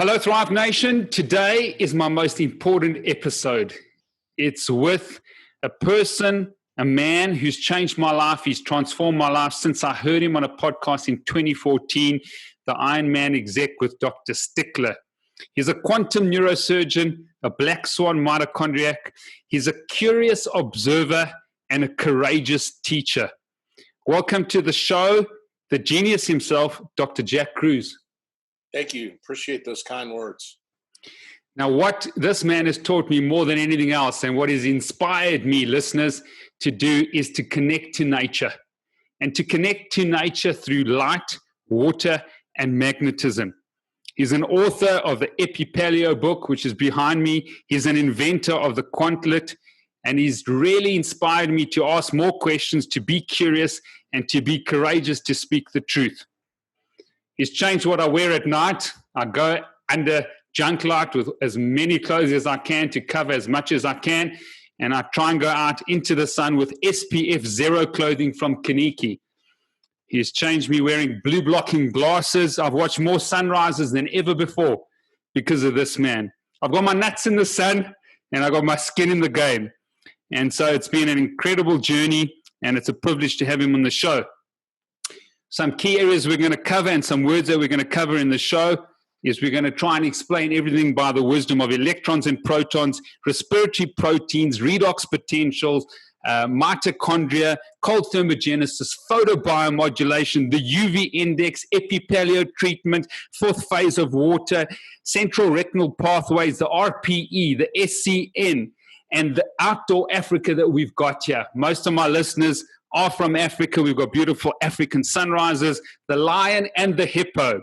Hello, Thrive Nation. Today is my most important episode. It's with a person, a man who's changed my life. He's transformed my life since I heard him on a podcast in 2014, the Iron Man exec with Dr. Stickler. He's a quantum neurosurgeon, a black swan mitochondriac. He's a curious observer and a courageous teacher. Welcome to the show, the genius himself, Dr. Jack Kruse. Thank you. Appreciate those kind words. Now, what this man has taught me more than anything else, and what has inspired me, listeners, to do is to connect to nature. And to connect to nature through light, water, and magnetism. He's an author of the Epipaleo book, which is behind me. He's an inventor of the Quantlet, and he's really inspired me to ask more questions, to be curious, and to be courageous to speak the truth. He's changed what I wear at night. I go under junk light with as many clothes as I can to cover as much as I can. And I try and go out into the sun with SPF 0 clothing from Kaniki. He's changed me wearing blue blocking glasses. I've watched more sunrises than ever before because of this man. I've got my nuts in the sun and I got my skin in the game. And so it's been an incredible journey, and it's a privilege to have him on the show. Some key areas we're going to cover and some words that we're going to cover in the show is we're going to try and explain everything by the wisdom of electrons and protons, respiratory proteins, redox potentials, mitochondria, cold thermogenesis, photobiomodulation, the UV index, epipaleo treatment, fourth phase of water, central retinal pathways, the RPE, the SCN, and the outdoor Africa that we've got here. Most of my listeners are from Africa. We've got beautiful African sunrises, the lion and the hippo.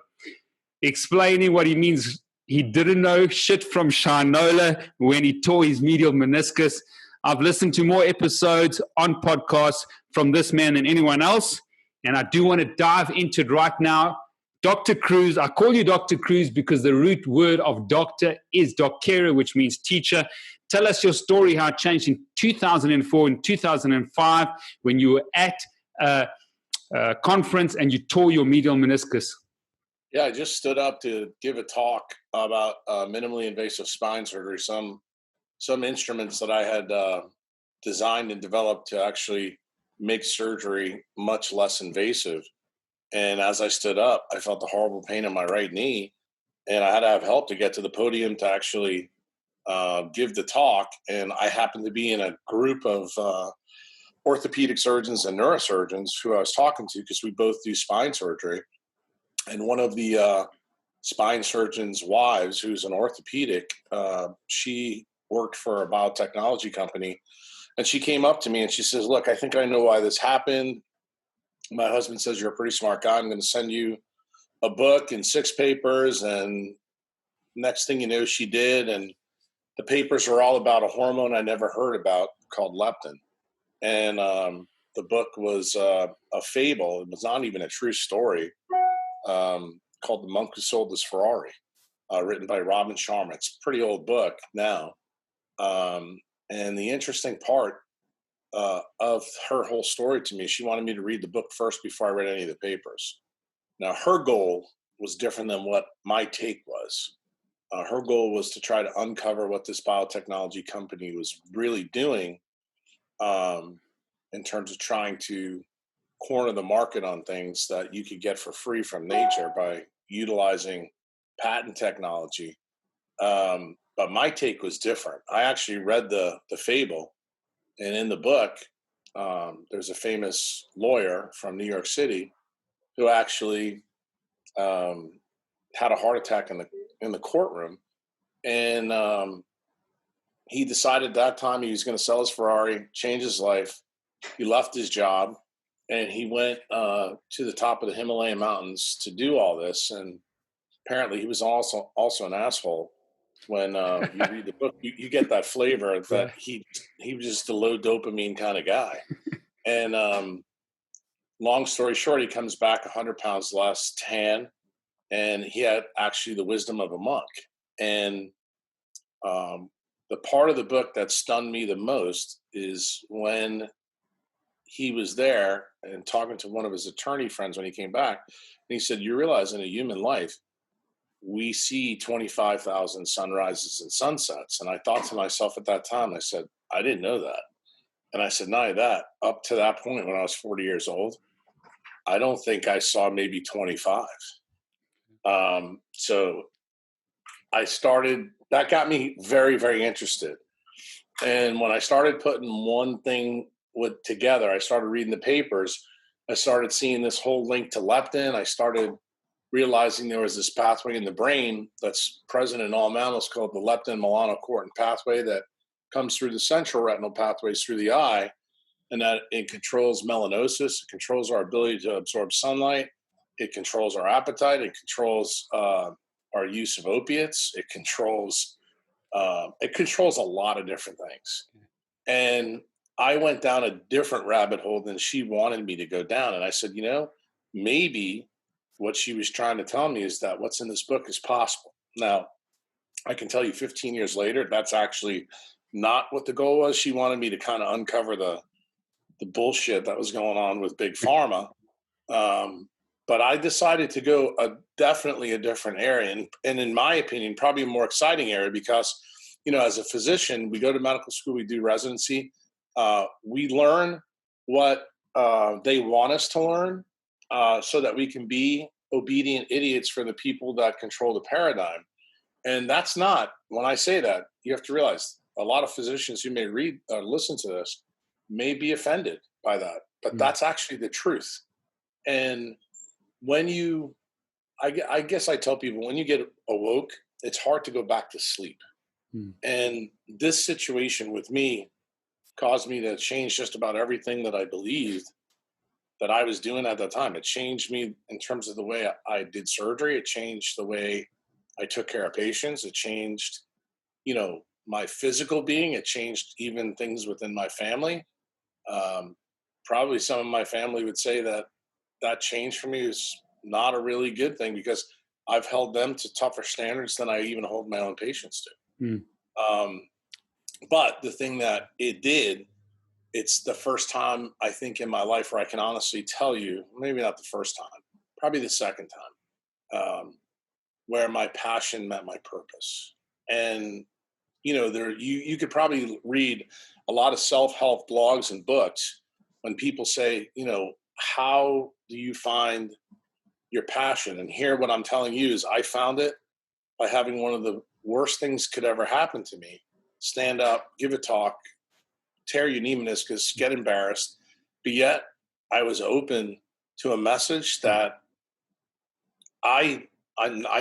Explaining what he means. He didn't know shit from Shinola when he tore his medial meniscus. I've listened to more episodes on podcasts from this man than anyone else, and I do want to dive into it right now. Dr. Kruse, I call you Dr. Kruse because the root word of doctor is docere, which means teacher. Tell us your story, how it changed in 2004 and 2005 when you were at a conference and you tore your medial meniscus. Yeah, I just stood up to give a talk about minimally invasive spine surgery, some instruments that I had designed and developed to actually make surgery much less invasive. And as I stood up, I felt a horrible pain in my right knee, and I had to have help to get to the podium to actually give the talk. And I happened to be in a group of orthopedic surgeons and neurosurgeons who I was talking to because we both do spine surgery. And one of the spine surgeon's wives, who's an orthopedic, she worked for a biotechnology company. And she came up to me and she says, "Look, I think I know why this happened. My husband says you're a pretty smart guy. I'm going to send you a book and 6 papers." And next thing you know, she did. And the papers are all about a hormone I never heard about called leptin. And the book was a fable. It was not even a true story, called The Monk Who Sold His Ferrari, written by Robin Sharma. It's a pretty old book now. And the interesting part of her whole story to me, she wanted me to read the book first before I read any of the papers. Now, her goal was different than what my take was. Her goal was to try to uncover what this biotechnology company was really doing in terms of trying to corner the market on things that you could get for free from nature by utilizing patent technology. But my take was different. I actually read the fable, and in the book, there's a famous lawyer from New York City who actually had a heart attack in the courtroom, and he decided that time he was going to sell his Ferrari, change his life. He left his job, and he went to the top of the Himalayan mountains to do all this. And apparently, he was also an asshole. When you read the book, you get that flavor that he was just a low dopamine kind of guy. And long story short, he comes back 100 pounds less, tan, and he had actually the wisdom of a monk. And the part of the book that stunned me the most is when he was there and talking to one of his attorney friends when he came back, and he said, "You realize in a human life, we see 25,000 sunrises and sunsets. And I thought to myself at that time, I said, I didn't know that. And I said, not only that, up to that point when I was 40 years old, I don't think I saw maybe 25. So I started, that got me very, very interested. And when I started putting one thing together, I started reading the papers. I started seeing this whole link to leptin. I started realizing there was this pathway in the brain that's present in all mammals called the leptin melanocortin pathway that comes through the central retinal pathways through the eye, and that it controls melanosis. It controls our ability to absorb sunlight. It controls our appetite. It controls our use of opiates. It controls a lot of different things. And I went down a different rabbit hole than she wanted me to go down. And I said, maybe what she was trying to tell me is that what's in this book is possible. Now, I can tell you 15 years later, that's actually not what the goal was. She wanted me to kind of uncover the bullshit that was going on with Big Pharma. But I decided to go definitely a different area. And in my opinion, probably a more exciting area because, as a physician, we go to medical school, we do residency. We learn what they want us to learn so that we can be obedient idiots for the people that control the paradigm. And that's not, when I say that, you have to realize a lot of physicians who may read or listen to this may be offended by that, but that's actually the truth. And when I guess I tell people, when you get awoke, it's hard to go back to sleep. And this situation with me caused me to change just about everything that I believed that I was doing at that time. It changed me in terms of the way I did surgery. It changed the way I took care of patients. It changed, my physical being. It changed even things within my family. Probably some of my family would say that change for me is not a really good thing because I've held them to tougher standards than I even hold my own patients to. But the thing that it did, it's the first time I think in my life where I can honestly tell you, maybe not the first time, probably the second time, where my passion met my purpose. And, you could probably read a lot of self-help blogs and books when people say, how do you find your passion? And here, what I'm telling you is I found it by having one of the worst things could ever happen to me. Stand up, give a talk, tear your knee meniscus, get embarrassed. But yet I was open to a message that I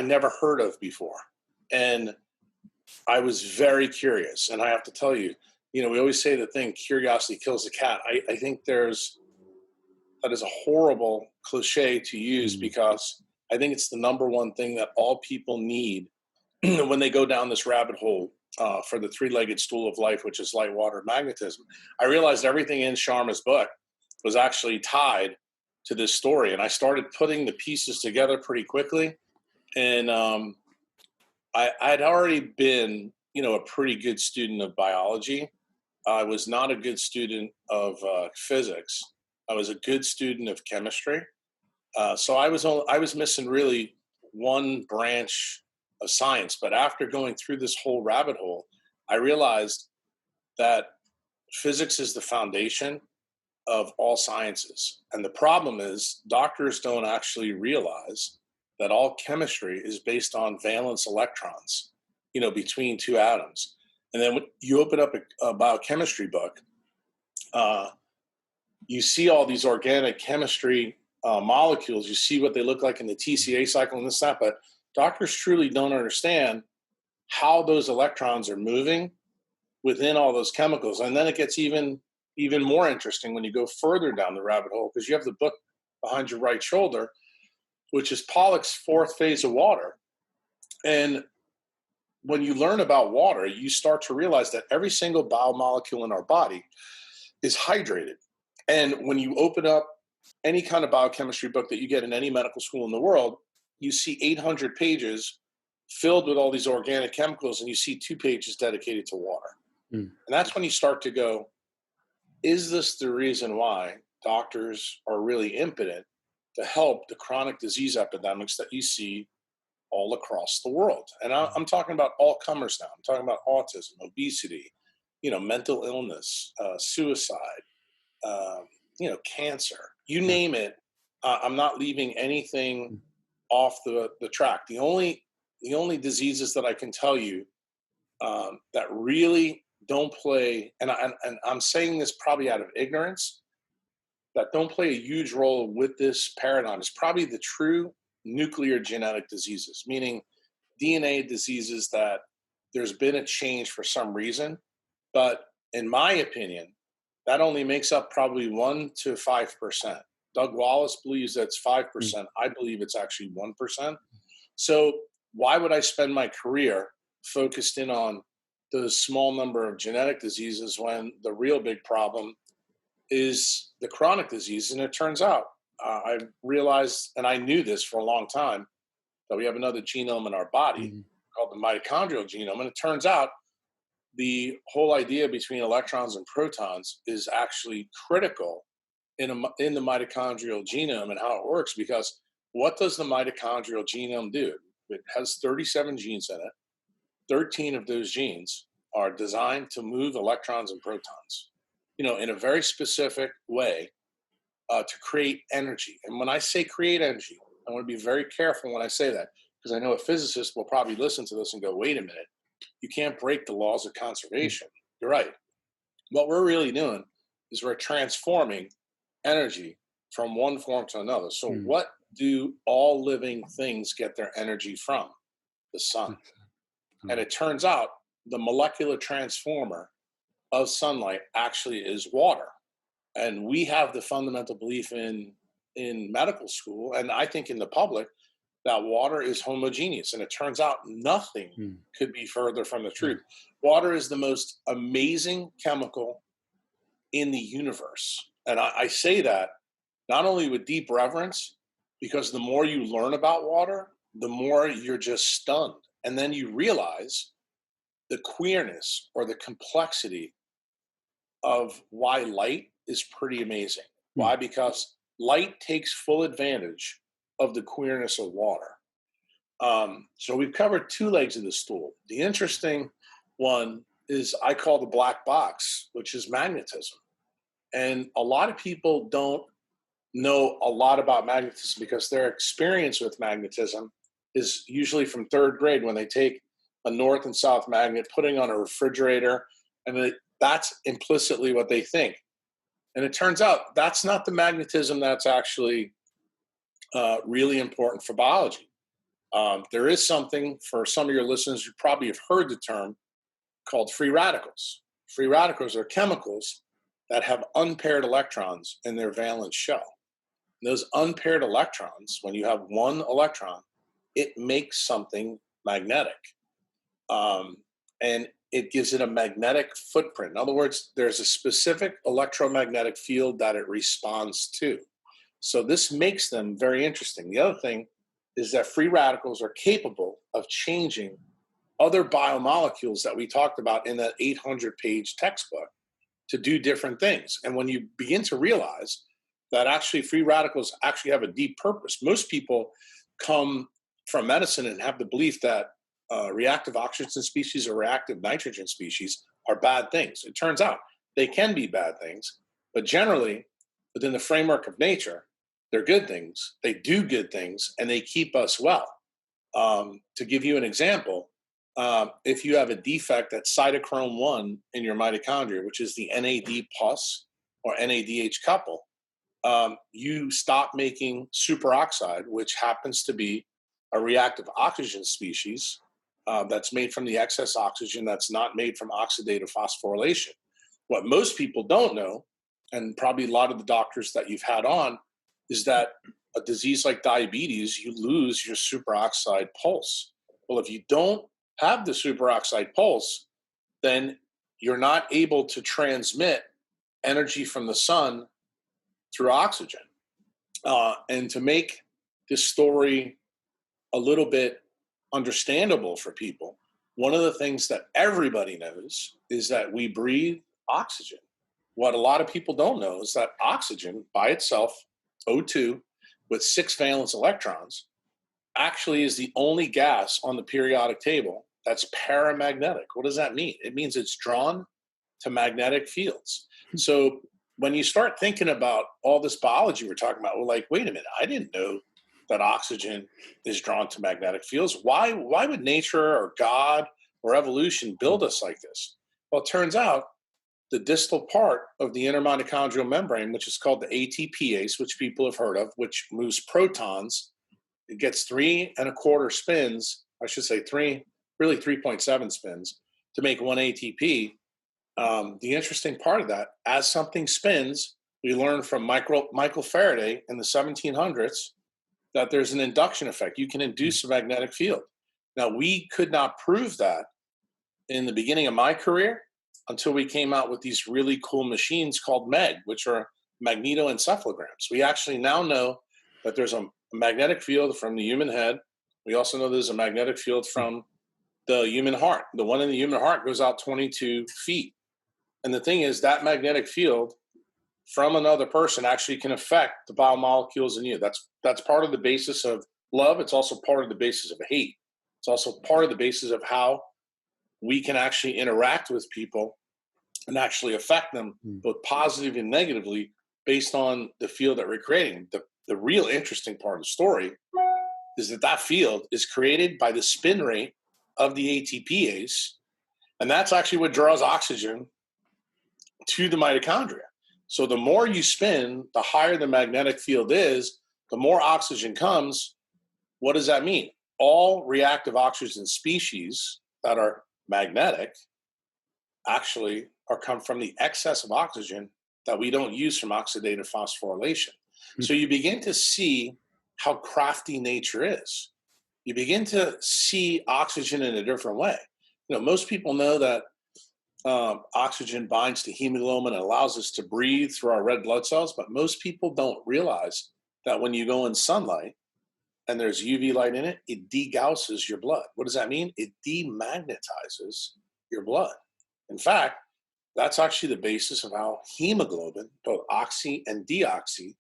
never heard of before. And I was very curious. And I have to tell you, we always say the thing, curiosity kills the cat. I think that is a horrible cliche to use because I think it's the number one thing that all people need when they go down this rabbit hole for the three-legged stool of life, which is light, water, magnetism. I realized everything in Sharma's book was actually tied to this story. And I started putting the pieces together pretty quickly. And I'd already been, a pretty good student of biology. I was not a good student of physics. I was a good student of chemistry. So I was missing really one branch of science. But after going through this whole rabbit hole, I realized that physics is the foundation of all sciences. And the problem is doctors don't actually realize that all chemistry is based on valence electrons, between two atoms. And then when you open up a biochemistry book, you see all these organic chemistry molecules. You see what they look like in the TCA cycle and this, that, but doctors truly don't understand how those electrons are moving within all those chemicals. And then it gets even more interesting when you go further down the rabbit hole, because you have the book behind your right shoulder, which is Pollack's fourth phase of water. And when you learn about water, you start to realize that every single biomolecule in our body is hydrated. And when you open up any kind of biochemistry book that you get in any medical school in the world, you see 800 pages filled with all these organic chemicals, and you see 2 pages dedicated to water. And that's when you start to go, is this the reason why doctors are really impotent to help the chronic disease epidemics that you see all across the world. And I'm talking about all comers now. I'm talking about autism, obesity, mental illness, suicide, cancer, you name it. I'm not leaving anything off the track. The only diseases that I can tell you that really don't play, and I'm saying this probably out of ignorance, that don't play a huge role with this paradigm is probably the true nuclear genetic diseases, meaning DNA diseases that there's been a change for some reason. But in my opinion, that only makes up probably 1 to 5%. Doug Wallace believes that's 5%. I believe it's actually 1%. So why would I spend my career focused in on the small number of genetic diseases when the real big problem is the chronic disease? And it turns out, I realized, and I knew this for a long time, that we have another genome in our body called the mitochondrial genome. And it turns out the whole idea between electrons and protons is actually critical in the mitochondrial genome and how it works, because what does the mitochondrial genome do? It has 37 genes in it. 13 of those genes are designed to move electrons and protons, in a very specific way to create energy. And when I say create energy, I want to be very careful when I say that, because I know a physicist will probably listen to this and go, wait a minute, you can't break the laws of conservation. You're right. What we're really doing is we're transforming energy from one form to another. So what do all living things get their energy from? The sun. And it turns out the molecular transformer of sunlight actually is water. And we have the fundamental belief in medical school, and I think in the public, that water is homogeneous. And it turns out nothing could be further from the truth. Water is the most amazing chemical in the universe. And I say that not only with deep reverence, because the more you learn about water, the more you're just stunned. And then you realize the queerness or the complexity of why light is pretty amazing. Why? Because light takes full advantage of the queerness of water. So we've covered two legs of the stool. The interesting one is I call the black box, which is magnetism. And a lot of people don't know a lot about magnetism because their experience with magnetism is usually from third grade, when they take a north and south magnet, putting on a refrigerator, and that's implicitly what they think. And it turns out that's not the magnetism that's actually really important for biology. There is something, for some of your listeners, you probably have heard the term, called free radicals. Free radicals are chemicals that have unpaired electrons in their valence shell. And those unpaired electrons, when you have one electron, it makes something magnetic. And it gives it a magnetic footprint. In other words, there's a specific electromagnetic field that it responds to. So this makes them very interesting. The other thing is that free radicals are capable of changing other biomolecules that we talked about in that 800-page textbook to do different things. And when you begin to realize that actually free radicals actually have a deep purpose, most people come from medicine and have the belief that reactive oxygen species or reactive nitrogen species are bad things. It turns out they can be bad things, but generally within the framework of nature, they're good things. They do good things, and they keep us well. To give you an example, if you have a defect at cytochrome 1 in your mitochondria, which is the NAD plus or NADH couple, you stop making superoxide, which happens to be a reactive oxygen species that's made from the excess oxygen that's not made from oxidative phosphorylation. What most people don't know, and probably a lot of the doctors that you've had on, is that a disease like diabetes, you lose your superoxide pulse. Well, if you don't have the superoxide pulse, then you're not able to transmit energy from the sun through oxygen. And to make this story a little bit understandable for people, one of the things that everybody knows is that we breathe oxygen. What a lot of people don't know is that oxygen by itself, O2, with 6 valence electrons, actually is the only gas on the periodic table that's paramagnetic. What does that mean? It means it's drawn to magnetic fields. So when you start thinking about all this biology we're talking about, we're like, wait a minute, I didn't know that oxygen is drawn to magnetic fields. Why would nature or God or evolution build us like this? Well, it turns out the distal part of the inner mitochondrial membrane, which is called the ATPase, which people have heard of, which moves protons, it gets 3.25 spins, I should say 3.7 spins to make one ATP. The interesting part of that, as something spins, we learned from Michael Faraday in the 1700s that there's an induction effect. You can induce a magnetic field. Now, we could not prove that in the beginning of my career until we came out with these really cool machines called MEG, which are magnetoencephalograms. We actually now know that there's a magnetic field from the human head. We also know there's a magnetic field from the human heart. The one in the human heart goes out 22 feet. And the thing is, that magnetic field from another person actually can affect the biomolecules in you. That's part of the basis of love. It's also part of the basis of hate. It's also part of the basis of how we can actually interact with people and actually affect them both positively and negatively based on the field that we're creating. The real interesting part of the story is that field is created by the spin rate of the ATPase, and that's actually what draws oxygen to the mitochondria. So the more you spin, the higher the magnetic field is, the more oxygen comes. What does that mean? All reactive oxygen species that are magnetic actually come from the excess of oxygen that we don't use from oxidative phosphorylation. So you begin to see how crafty nature is. You begin to see oxygen in a different way. Most people know that oxygen binds to hemoglobin and allows us to breathe through our red blood cells, but most people don't realize that when you go in sunlight and there's UV light in it, it degausses your blood. What does that mean? It demagnetizes your blood. In fact, that's actually the basis of how hemoglobin, both oxy and deoxy,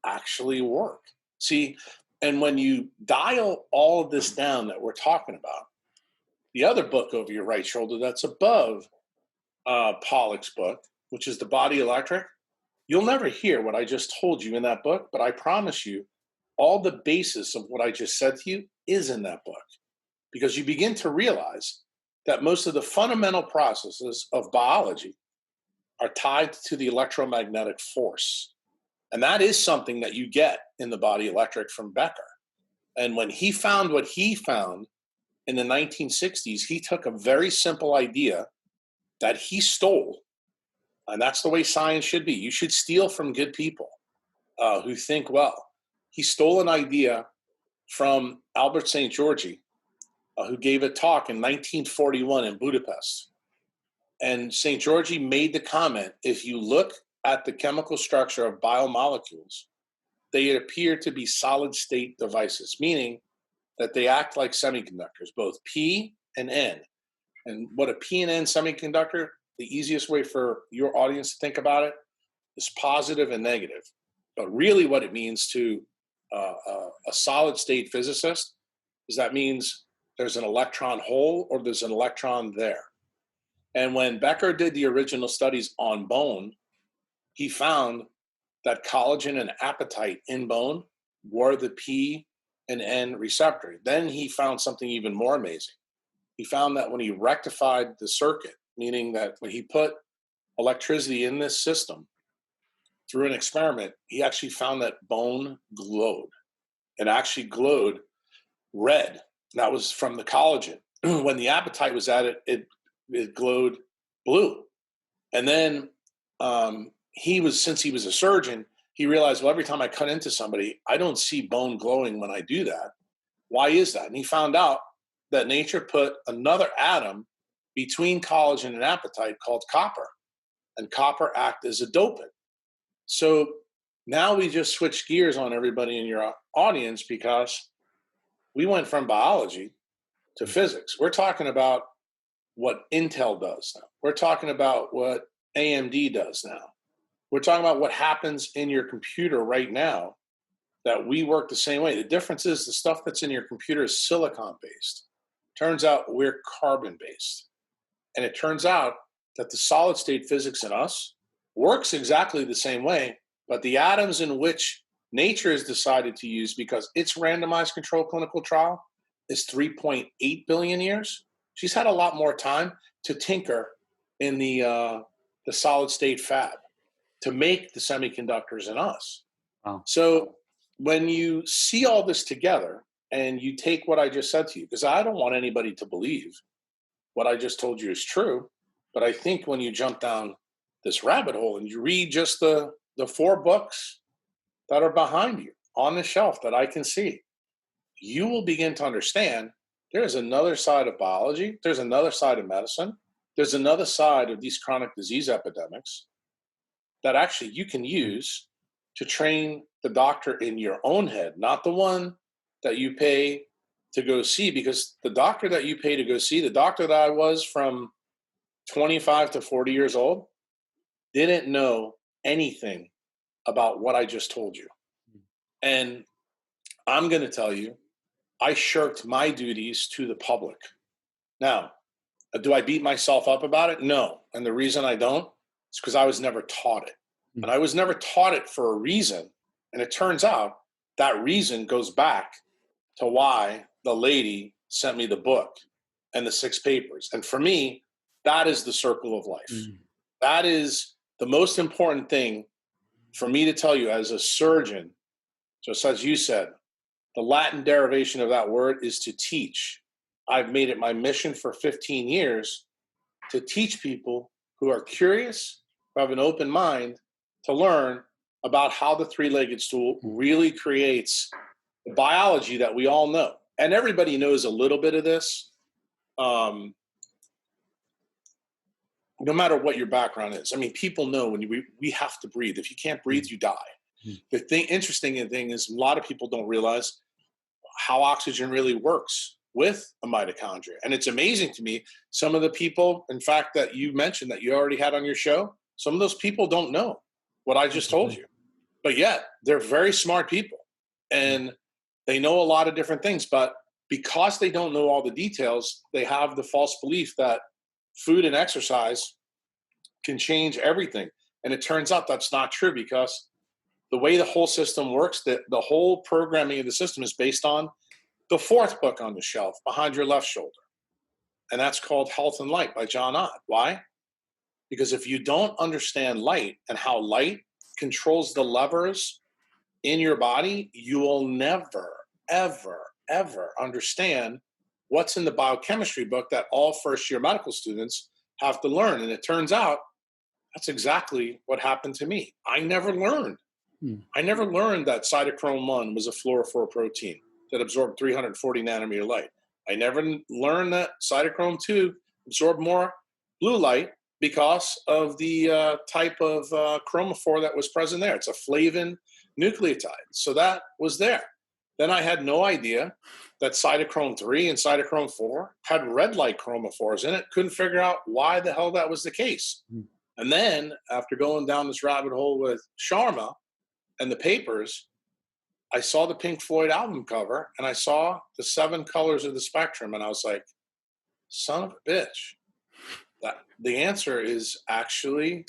actually work. See, and when you dial all of this down that we're talking about, the other book over your right shoulder that's above Pollack's book, which is The Body Electric, you'll never hear what I just told you in that book, but I promise you, all the basis of what I just said to you is in that book, because you begin to realize that most of the fundamental processes of biology are tied to the electromagnetic force. And that is something that you get in The Body Electric from Becker. And when he found what he found in the 1960s, he took a very simple idea that he stole. And that's the way science should be. You should steal from good people who think well. He stole an idea from Albert St. Georgi, who gave a talk in 1941 in Budapest. And St. Georgi made the comment, if you look at the chemical structure of biomolecules, they appear to be solid state devices, meaning that they act like semiconductors, both P and N. And what a P and N semiconductor, the easiest way for your audience to think about it is positive and negative. But really what it means to a solid state physicist is that means there's an electron hole or there's an electron there. And when Becker did the original studies on bone, he found that collagen and apatite in bone were the P and N receptor. Then he found something even more amazing. He found that when he rectified the circuit, meaning that when he put electricity in this system through an experiment, he actually found that bone glowed. It actually glowed red. That was from the collagen. When the apatite was added, it glowed blue. And then since he was a surgeon, he realized, well, every time I cut into somebody, I don't see bone glowing when I do that. Why is that? And he found out that nature put another atom between collagen and apatite called copper, and copper acts as a dopant. So now we just switched gears on everybody in your audience because we went from biology to physics. We're talking about what Intel does now. We're talking about what AMD does now. We're talking about what happens in your computer right now that we work the same way. The difference is the stuff that's in your computer is silicon-based. Turns out we're carbon-based. And it turns out that the solid-state physics in us works exactly the same way, but the atoms in which nature has decided to use, because its randomized controlled clinical trial is 3.8 billion years. She's had a lot more time to tinker in the solid-state fab to make the semiconductors in us. Wow. So when you see all this together and you take what I just said to you, because I don't want anybody to believe what I just told you is true, but I think when you jump down this rabbit hole and you read just the 4 books that are behind you on the shelf that I can see, you will begin to understand there's another side of biology, there's another side of medicine, there's another side of these chronic disease epidemics that actually you can use to train the doctor in your own head, not the one that you pay to go see, because the doctor that you pay to go see, the doctor that I was from 25 to 40 years old, didn't know anything about what I just told you. And I'm going to tell you, I shirked my duties to the public. Now, do I beat myself up about it? No. And the reason I don't is because I was never taught it. And I was never taught it for a reason. And it turns out that reason goes back to why the lady sent me the book and the 6 papers. And for me, that is the circle of life. That is the most important thing for me to tell you as a surgeon. Just as you said, the Latin derivation of that word is to teach. I've made it my mission for 15 years to teach people who are curious, who have an open mind, to learn about how the 3-legged stool really creates the biology that we all know. And everybody knows a little bit of this, no matter what your background is. I mean, people know when we have to breathe. If you can't breathe, you die. The interesting thing is a lot of people don't realize how oxygen really works with a mitochondria. And it's amazing to me, some of the people, in fact, that you mentioned that you already had on your show, some of those people don't know what I just told you. But yet, they're very smart people. And they know a lot of different things. But because they don't know all the details, they have the false belief that food and exercise can change everything. And it turns out that's not true, because the way the whole system works, the whole programming of the system is based on the 4th book on the shelf behind your left shoulder. And that's called Health and Light by John Ott. Why? Because if you don't understand light and how light controls the levers in your body, you will never, ever, ever understand what's in the biochemistry book that all first-year medical students have to learn. And it turns out that's exactly what happened to me. I never learned. I never learned that cytochrome 1 was a fluorophore protein that absorbed 340 nanometer light. I never learned that cytochrome 2 absorbed more blue light because of the type of chromophore that was present there. It's a flavin nucleotide. So that was there. Then I had no idea that cytochrome 3 and cytochrome 4 had red light chromophores in it. Couldn't figure out why the hell that was the case. And then after going down this rabbit hole with Sharma and the papers, I saw the Pink Floyd album cover and I saw the 7 colors of the spectrum. And I was like, son of a bitch. The answer is actually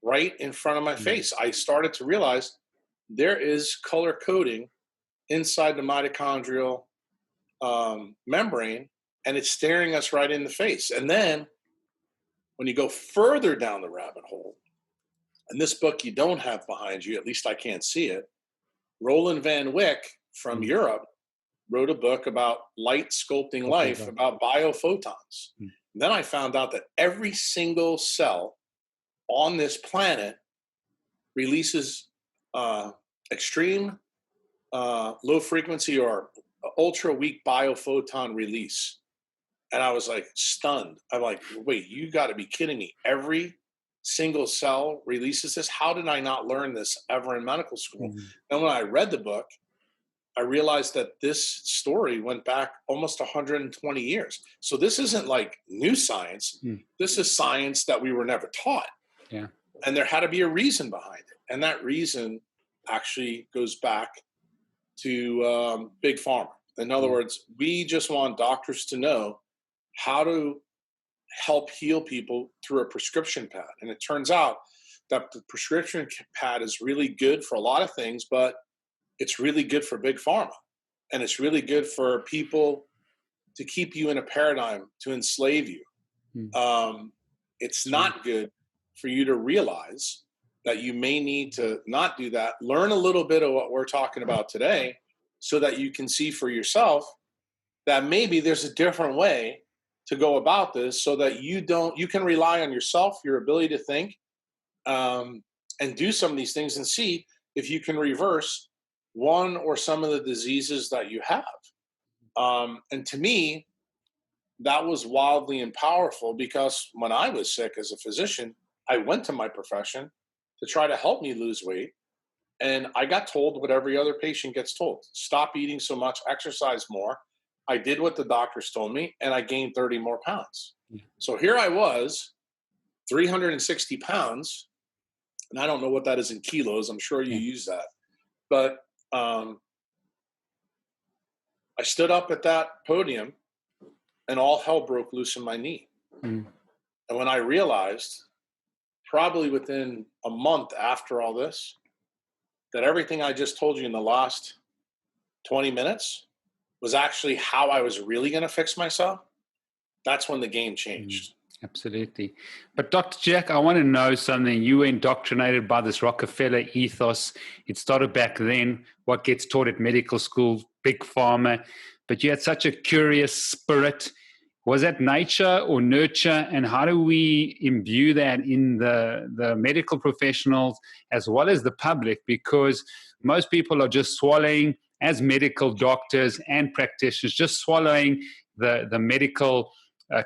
right in front of my face. I started to realize there is color coding inside the mitochondrial membrane, and it's staring us right in the face. And then when you go further down the rabbit hole, and this book you don't have behind you, at least I can't see it, Roland Van Wyck from Europe wrote a book about light sculpting life, about biophotons. And then I found out that every single cell on this planet releases extreme low frequency or ultra weak biophoton release. And I was like stunned. I'm like, wait, you got to be kidding me. Every single cell releases this? How did I not learn this ever in medical school? And when I read the book, I realized that this story went back almost 120 years. So this isn't like new science. This is science that we were never taught. And there had to be a reason behind it. And that reason actually goes back to big pharma. In other words, we just want doctors to know how to help heal people through a prescription pad. And it turns out that the prescription pad is really good for a lot of things, but it's really good for big pharma. And it's really good for people to keep you in a paradigm, to enslave you. It's not good for you to realize that you may need to not do that. Learn a little bit of what we're talking about today so that you can see for yourself that maybe there's a different way to go about this, so that you can rely on yourself, your ability to think, and do some of these things and see if you can reverse one or some of the diseases that you have. And to me, that was wildly and powerful, because when I was sick as a physician, I went to my profession to try to help me lose weight. And I got told what every other patient gets told: stop eating so much, exercise more. I did what the doctors told me, and I gained 30 more pounds. So here I was, 360 pounds, and I don't know what that is in kilos. I'm sure you use that. But I stood up at that podium, and all hell broke loose in my knee. And when I realized, probably within a month after all this, that everything I just told you in the last 20 minutes was actually how I was really going to fix myself, that's when the game changed. Absolutely. But Dr. Jack, I want to know something. You were indoctrinated by this Rockefeller ethos. It started back then, what gets taught at medical school, big pharma, but you had such a curious spirit. Was that nature or nurture? And how do we imbue that in the medical professionals as well as the public? Because most people are just swallowing, as medical doctors and practitioners, just swallowing the medical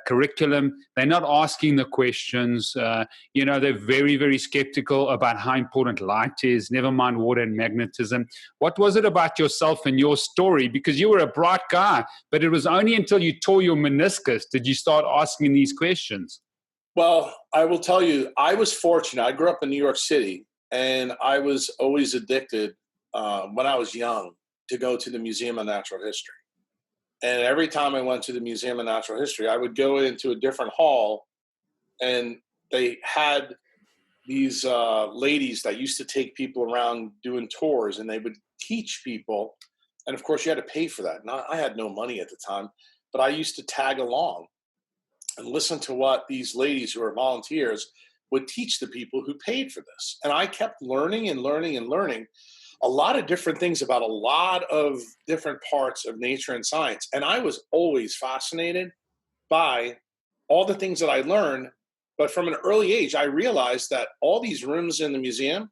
curriculum. They're not asking the questions. They're very, very skeptical about how important light is, never mind water and magnetism. What was it about yourself and your story? Because you were a bright guy, but it was only until you tore your meniscus did you start asking these questions. Well, I will tell you, I was fortunate. I grew up in New York City, and I was always addicted when I was young to go to the Museum of Natural History. And every time I went to the Museum of Natural History, I would go into a different hall, and they had these ladies that used to take people around doing tours, and they would teach people. And of course, you had to pay for that. And I had no money at the time, but I used to tag along and listen to what these ladies who are volunteers would teach the people who paid for this. And I kept learning and learning and learning a lot of different things about a lot of different parts of nature and science. And I was always fascinated by all the things that I learned. But from an early age, I realized that all these rooms in the museum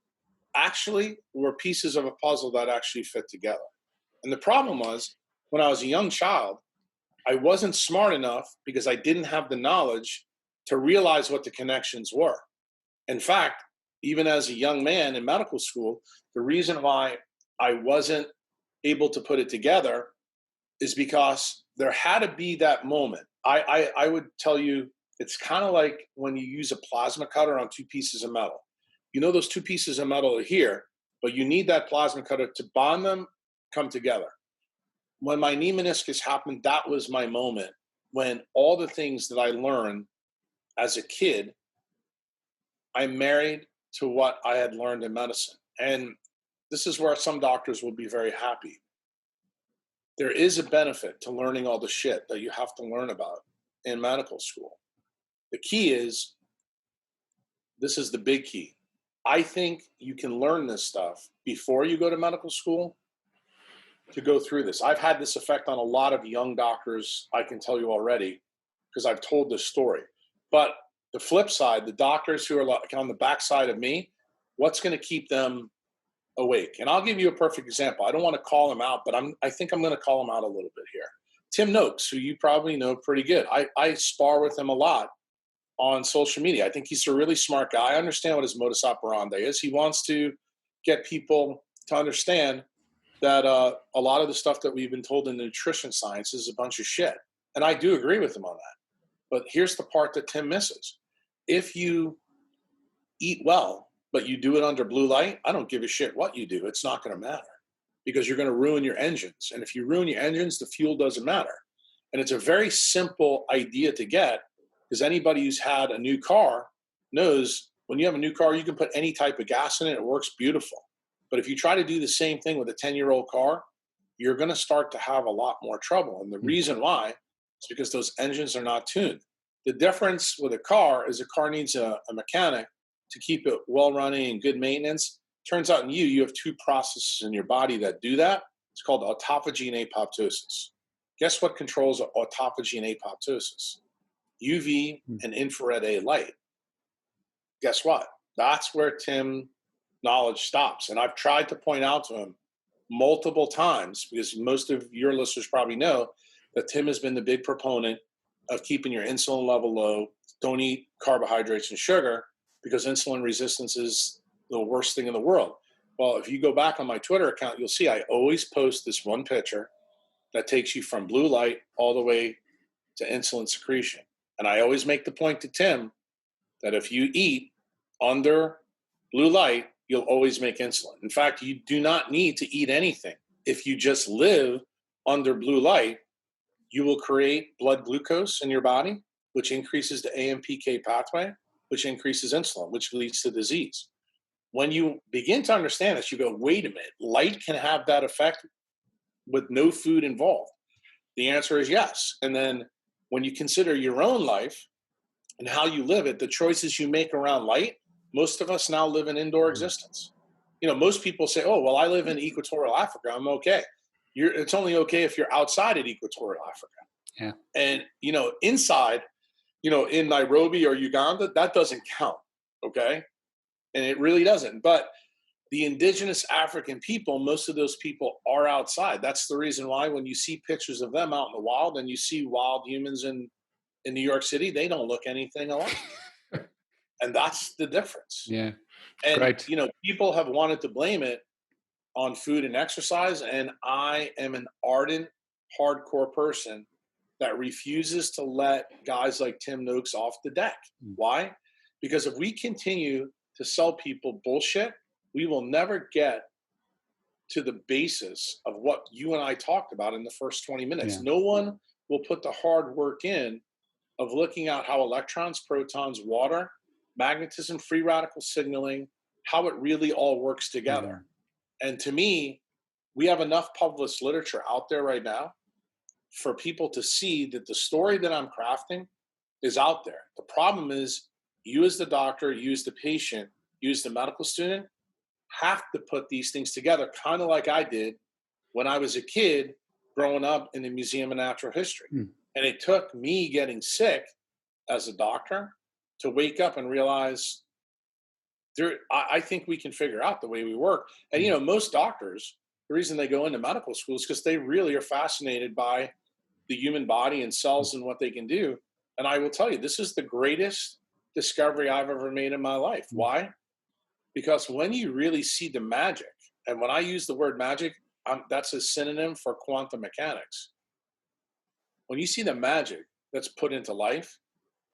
actually were pieces of a puzzle that actually fit together. And the problem was, when I was a young child, I wasn't smart enough, because I didn't have the knowledge to realize what the connections were. In fact, even as a young man in medical school, the reason why I wasn't able to put it together is because there had to be that moment. I would tell you, it's kind of like when you use a plasma cutter on two pieces of metal. You know, those two pieces of metal are here, but you need that plasma cutter to bond them, come together. When my knee meniscus happened, that was my moment when all the things that I learned as a kid, I married to what I had learned in medicine. And this is where some doctors will be very happy. There is a benefit to learning all the shit that you have to learn about in medical school. The key is, this is the big key. I think you can learn this stuff before you go to medical school to go through this. I've had this effect on a lot of young doctors, I can tell you already, because I've told this story. But the flip side, the doctors who are like on the backside of me, what's going to keep them awake? And I'll give you a perfect example. I don't want to call him out, but I think I'm going to call him out a little bit here. Tim Noakes, who you probably know pretty good. I spar with him a lot on social media. I think he's a really smart guy. I understand what his modus operandi is. He wants to get people to understand that a lot of the stuff that we've been told in the nutrition science is a bunch of shit. And I do agree with him on that. But here's the part that Tim misses. If you eat well, but you do it under blue light, I don't give a shit what you do. It's not going to matter, because you're going to ruin your engines. And if you ruin your engines, the fuel doesn't matter. And it's a very simple idea to get, because anybody who's had a new car knows when you have a new car, you can put any type of gas in it. It works beautiful. But if you try to do the same thing with a 10-year-old car, you're going to start to have a lot more trouble. And the reason why is because those engines are not tuned. The difference with a car is a car needs a mechanic to keep it well running and good maintenance. Turns out in you have two processes in your body that do that. It's called autophagy and apoptosis. Guess what controls autophagy and apoptosis? UV and infrared A light. Guess what? That's where Tim's knowledge stops. And I've tried to point out to him multiple times, because most of your listeners probably know that Tim has been the big proponent of keeping your insulin level low. Don't eat carbohydrates and sugar, because insulin resistance is the worst thing in the world. Well, if you go back on my Twitter account, you'll see I always post this one picture that takes you from blue light all the way to insulin secretion. And I always make the point to Tim that if you eat under blue light, you'll always make insulin. In fact, you do not need to eat anything. If you just live under blue light, you will create blood glucose in your body, which increases the AMPK pathway, which increases insulin, which leads to disease. When you begin to understand this, you go, wait a minute, light can have that effect with no food involved? The answer is yes. And then when you consider your own life and how you live it, the choices you make around light, most of us now live an indoor existence. You know, most people say, oh, well, I live in equatorial Africa, I'm okay. It's only okay if you're outside of equatorial Africa. Yeah. And, you know, inside, you know, in Nairobi or Uganda, that doesn't count, okay? And it really doesn't. But the indigenous African people, most of those people are outside. That's the reason why when you see pictures of them out in the wild and you see wild humans in New York City, they don't look anything alike. And that's the difference. Yeah. And, Great. you know, people have wanted to blame it on food and exercise. And I am an ardent, hardcore person that refuses to let guys like Tim Noakes off the deck. Why? Because if we continue to sell people bullshit, we will never get to the basis of what you and I talked about in the first 20 minutes. Yeah. No one will put the hard work in of looking at how electrons, protons, water, magnetism, free radical signaling, how it really all works together. Yeah. And to me, we have enough published literature out there right now for people to see that the story that I'm crafting is out there. The problem is you as the doctor, you as the patient, you as the medical student have to put these things together, kind of like I did when I was a kid growing up in the Museum of Natural History. And it took me getting sick as a doctor to wake up and realize I think we can figure out the way we work. And, you know, most doctors, the reason they go into medical school is because they really are fascinated by the human body and cells and what they can do. And I will tell you, this is the greatest discovery I've ever made in my life. Why? Because when you really see the magic, and when I use the word magic, that's a synonym for quantum mechanics. When you see the magic that's put into life,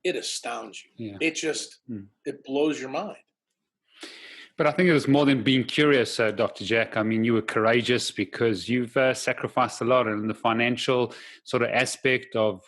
it astounds you. Yeah. It just, it blows your mind. But I think it was more than being curious, Dr. Jack. I mean, you were courageous because you've sacrificed a lot in the financial sort of aspect of,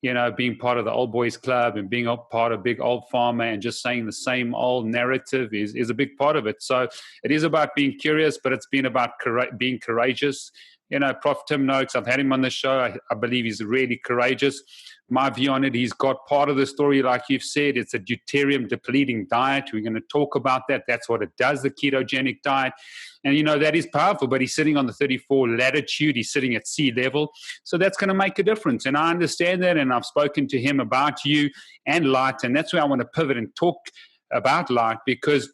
you know, being part of the old boys club and being a part of big old pharma and just saying the same old narrative is a big part of it. So it is about being curious, but it's been about being courageous. You know, Prof. Tim Noakes, I've had him on the show. I believe he's really courageous. My view on it, he's got part of the story, like you've said. It's a deuterium depleting diet. We're going to talk about that. That's what it does, the ketogenic diet. And, you know, that is powerful, but he's sitting on the 34 latitude. He's sitting at sea level. So that's going to make a difference. And I understand that. And I've spoken to him about you and light. And that's where I want to pivot and talk about light, because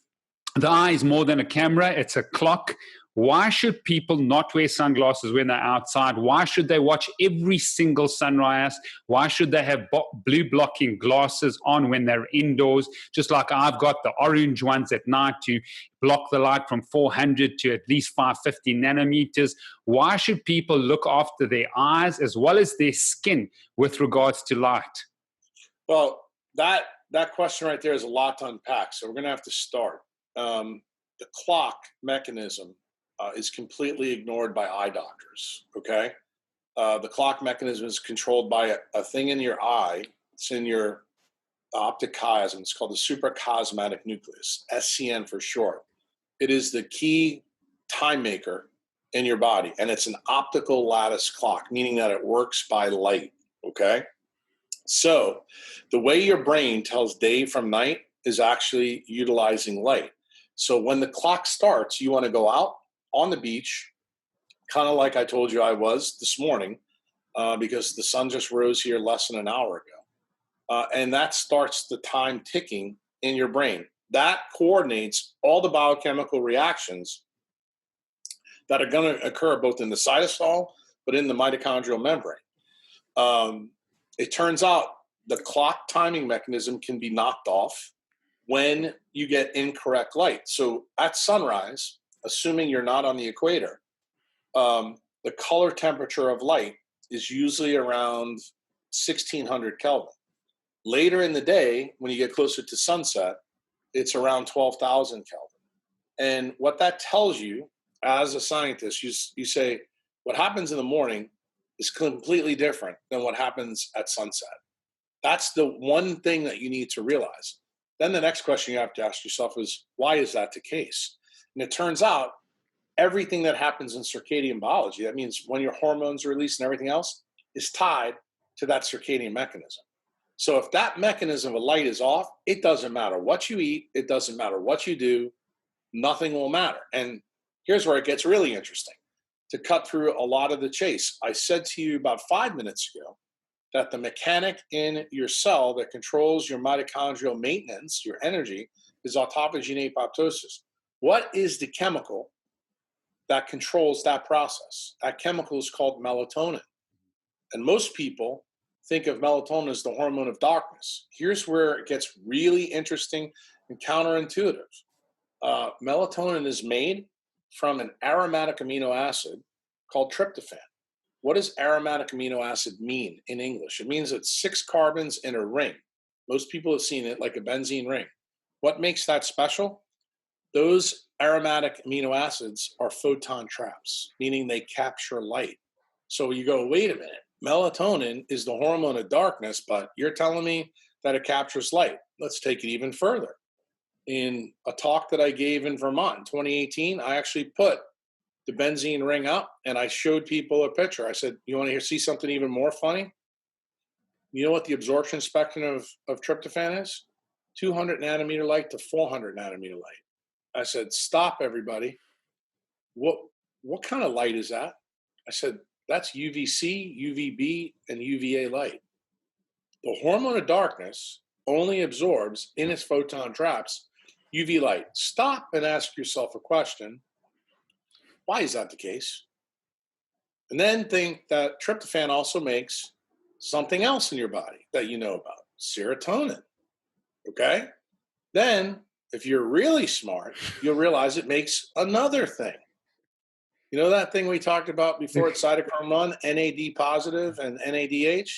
the eye is more than a camera. It's a clock. Why should people not wear sunglasses when they're outside? Why should they watch every single sunrise? Why should they have blue blocking glasses on when they're indoors? Just like I've got the orange ones at night to block the light from 400 to at least 550 nanometers. Why should people look after their eyes as well as their skin with regards to light? Well, that question right there is a lot to unpack. So we're going to have to start. The clock mechanism is completely ignored by eye doctors, okay? The clock mechanism is controlled by a thing in your eye. It's in your optic chiasm. It's called the suprachiasmatic nucleus, SCN for short. It is the key time maker in your body, and it's an optical lattice clock, meaning that it works by light, okay? So the way your brain tells day from night is actually utilizing light. So when the clock starts, you want to go out on the beach, kind of like I told you I was this morning, because the sun just rose here less than an hour ago. And that starts the time ticking in your brain. That coordinates all the biochemical reactions that are going to occur both in the cytosol, but in the mitochondrial membrane. It turns out the clock timing mechanism can be knocked off when you get incorrect light. So at sunrise, assuming you're not on the equator, the color temperature of light is usually around 1600 Kelvin. Later in the day, when you get closer to sunset, it's around 12,000 Kelvin. And what that tells you as a scientist, you say, what happens in the morning is completely different than what happens at sunset. That's the one thing that you need to realize. Then the next question you have to ask yourself is, why is that the case? And it turns out everything that happens in circadian biology, that means when your hormones are released and everything else, is tied to that circadian mechanism. So if that mechanism of light is off, it doesn't matter what you eat, it doesn't matter what you do, nothing will matter. And here's where it gets really interesting. To cut through a lot of the chase, I said to you about 5 minutes ago that the mechanic in your cell that controls your mitochondrial maintenance, your energy, is autophagy and apoptosis. What is the chemical that controls that process? That chemical is called melatonin. And most people think of melatonin as the hormone of darkness. Here's where it gets really interesting and counterintuitive. Melatonin is made from an aromatic amino acid called tryptophan. What does aromatic amino acid mean in English? It means it's 6 carbons in a ring. Most people have seen it like a benzene ring. What makes that special? Those aromatic amino acids are photon traps, meaning they capture light. So you go, wait a minute, melatonin is the hormone of darkness, but you're telling me that it captures light. Let's take it even further. In a talk that I gave in Vermont in 2018, I actually put the benzene ring up and I showed people a picture. I said, you want to see something even more funny? You know what the absorption spectrum of tryptophan is? 200 nanometer light to 400 nanometer light. I said, stop everybody. What kind of light is that? I said, that's UVC, UVB, and UVA light. The hormone of darkness only absorbs in its photon traps UV light. Stop and ask yourself a question. Why is that the case? And then think that tryptophan also makes something else in your body that you know about, serotonin. Okay? Then, if you're really smart, you'll realize it makes another thing. You know that thing we talked about before at cytochrome 1, NAD positive and NADH?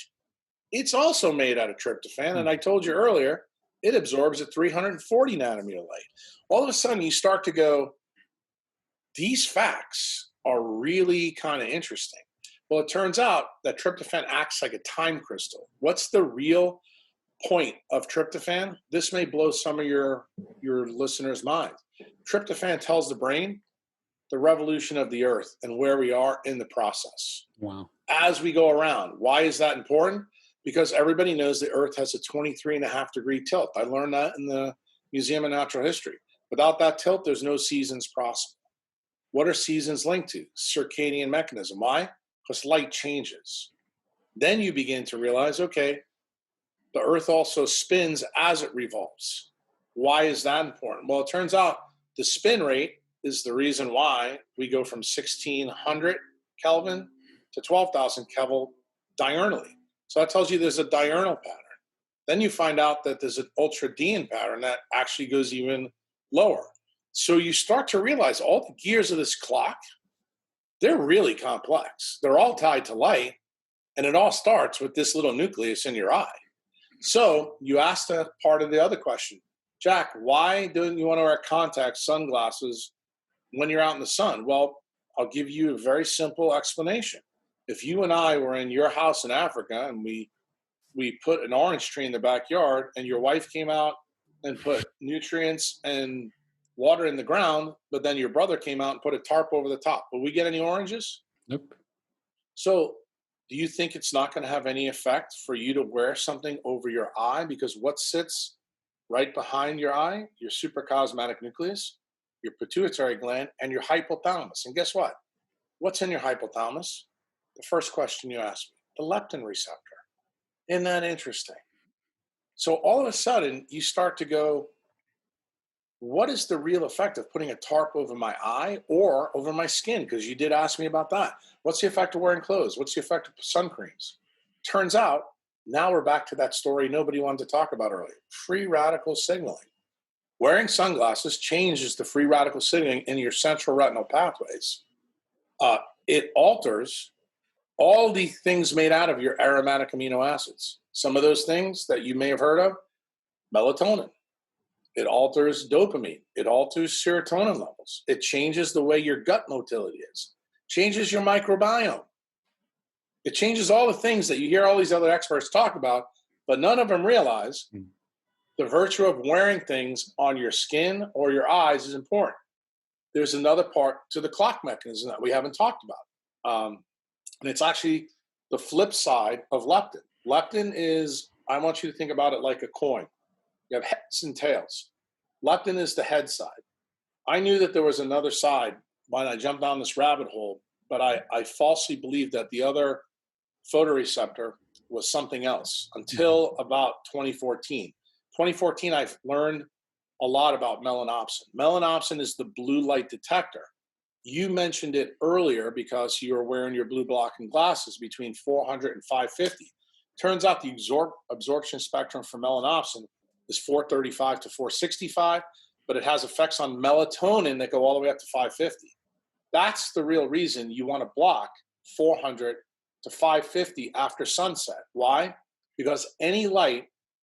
It's also made out of tryptophan. And I told you earlier, it absorbs at 340 nanometer light. All of a sudden, you start to go, these facts are really kind of interesting. Well, it turns out that tryptophan acts like a time crystal. What's the real point of tryptophan? This may blow some of your listeners' minds. Tryptophan tells the brain the revolution of the earth and where we are in the process. Wow. As we go around. Why is that important? Because everybody knows the earth has a 23.5-degree tilt. I learned that in the Museum of Natural History. Without that tilt, there's no seasons possible. What are seasons linked to? Circadian mechanism. Why? Because light changes. Then you begin to realize, okay, the earth also spins as it revolves. Why is that important? Well, it turns out the spin rate is the reason why we go from 1600 Kelvin to 12,000 Kelvin diurnally. So that tells you there's a diurnal pattern. Then you find out that there's an ultradian pattern that actually goes even lower. So you start to realize all the gears of this clock, they're really complex. They're all tied to light, and it all starts with this little nucleus in your eye. So you asked a part of the other question, Jack, why don't you want to wear contacts, sunglasses, when you're out in the sun? Well, I'll give you a very simple explanation. If you and I were in your house in Africa and we put an orange tree in the backyard and your wife came out and put nutrients and water in the ground, but then your brother came out and put a tarp over the top, will we get any oranges? Nope. So do you think it's not going to have any effect for you to wear something over your eye? Because what sits right behind your eye, your suprachiasmatic nucleus, your pituitary gland, and your hypothalamus. And guess what? What's in your hypothalamus? The first question you asked me, the leptin receptor. Isn't that interesting? So all of a sudden, you start to go, what is the real effect of putting a tarp over my eye or over my skin? Because you did ask me about that. What's the effect of wearing clothes? What's the effect of sun creams? Turns out, now we're back to that story nobody wanted to talk about earlier, free radical signaling. Wearing sunglasses changes the free radical signaling in your central retinal pathways. It alters all the things made out of your aromatic amino acids. Some of those things that you may have heard of, melatonin. It alters dopamine. It alters serotonin levels. It changes the way your gut motility is. Changes your microbiome. It changes all the things that you hear all these other experts talk about, but none of them realize the virtue of wearing things on your skin or your eyes is important. There's another part to the clock mechanism that we haven't talked about. And it's actually the flip side of leptin. Leptin is, I want you to think about it like a coin. You have heads and tails. Leptin is the head side. I knew that there was another side when I jumped down this rabbit hole, but I falsely believed that the other photoreceptor was something else until about 2014. 2014, I've learned a lot about melanopsin. Melanopsin is the blue light detector. You mentioned it earlier because you were wearing your blue blocking glasses between 400 and 550. Turns out the absorption spectrum for melanopsin is 435 to 465, but it has effects on melatonin that go all the way up to 550. That's the real reason you want to block 400 to 550 after sunset. Why? Because any light